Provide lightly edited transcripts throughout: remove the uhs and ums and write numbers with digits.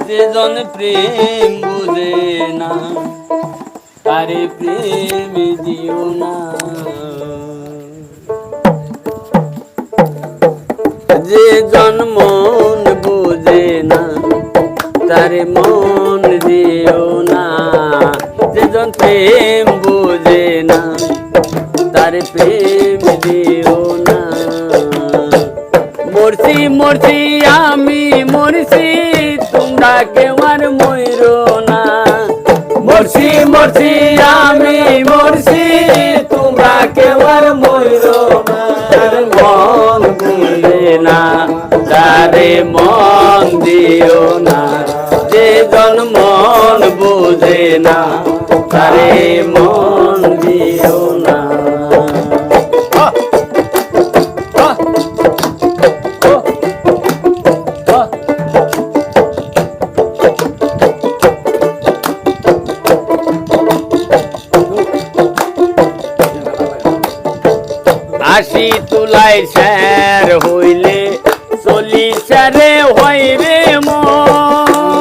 যেজন প্রেম বুঝে না তারে প্রেম দিও না। যেজন মন বুঝে না তারে মন দিও না। যেজন প্রেম বুঝে না তারে প্রেম দিও না। মরছি মরছি আমি মরছি তোমরা কেউ আর মইরো না। মরছি মরছি আমি মরছি তোমরা কেউ আর মইরো না। মন বুঝে না তারে মন দিও না। যেজন মন বুঝে না তারে মন দিও না। আশি তুলাই স্যার হইলে চল্লিশ স্যারে হয় রে মন।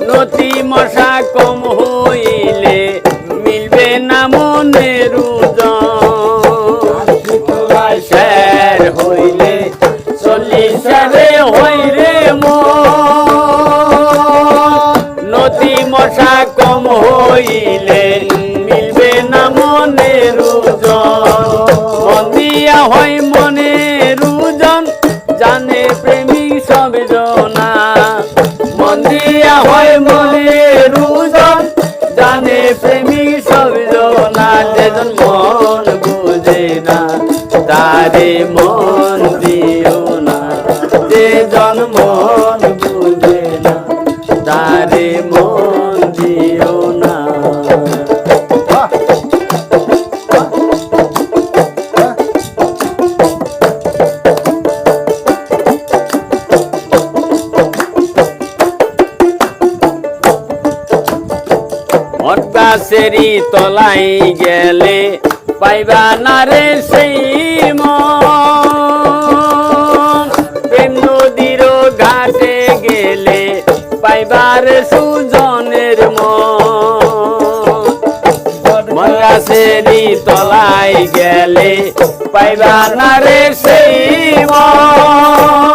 নতি মশা কম হইলে মিলবে না মনের ওজন। স্যার হইলে চল্লিশ স্যারে হয় রে মন। নতি মশা কম হইলে মিলবে না মনের ওজন। মন দিয়া হয় মনের ওজন জানে প্রেমিক সব জনা। মন দিয়া হয় মনের ওজন জানে প্রেমিক সব জনা। যেজন মন বুঝে না তারে মন দিও না। যেজন মন বুঝে না তারে মন দিও না। গাছেরই তলাই গেলে পাইবা না রে সেই মন। প্রেম নদীর ঘাটে গেলে পাইবার সুজনের মন। গাছেরই তলাই গেলে পাইবা না রে সেই মন।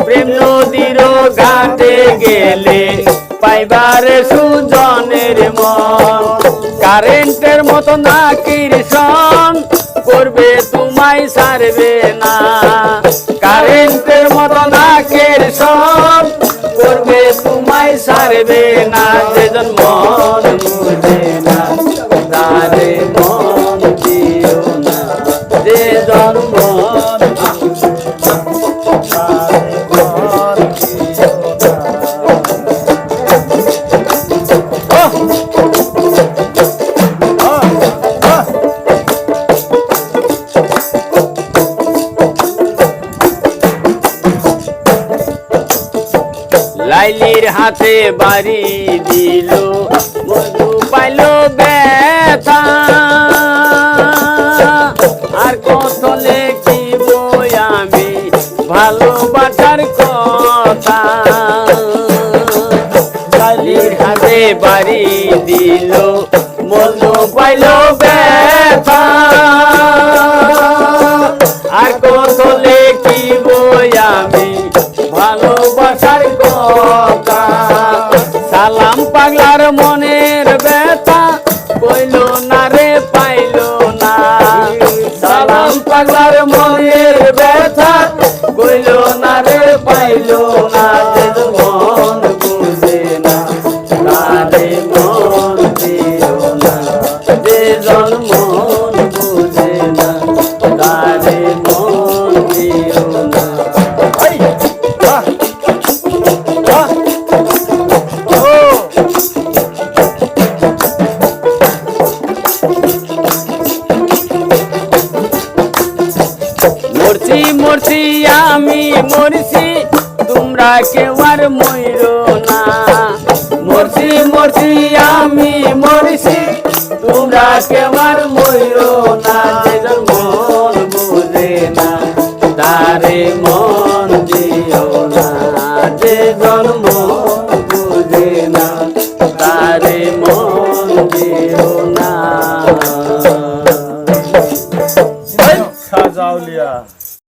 প্রেম নদীর ঘাটে গেলে পাইবার সুজনের মন। কারেন্টের মতো নাকির সন করবে তোমায় ছাড়বে না। কারেন্টের মতো নাকের সন করবে তোমায় ছাড়বে না। যেজন মন বুঝে না তারে মন দিও না। যেজন মন লাইলির হাতে বাড়ি দিল মধু পাইল ব্যথা। আর কত লেখিব আমি ভালোবাসার কথা। লাইলির হাতে বাড়ি দিল মধু পাইল ব্যথা। আর কত লেখিব আমি ভালোবাসার কথা। সালাম পাগলার মনের ব্যথা কইল না রে পাইল না। সালাম পাগলার মনের ব্যথা কইল না রে পাইল না। যেজন মন বুঝে না তারে মন দিও না। যেজন মন বুঝে না তারে মন দিও না। মরছি মরছি আমি মরছি তোমরা কেউ আর মইরো না। মরছি মরছি আমি মরছি তোমরা কেউ আর মইরো না। যেজন মন বুঝে না তারে মন দিও না। যে জন্ম বুঝে না তারে মন দিও না। খাজাউলিয়া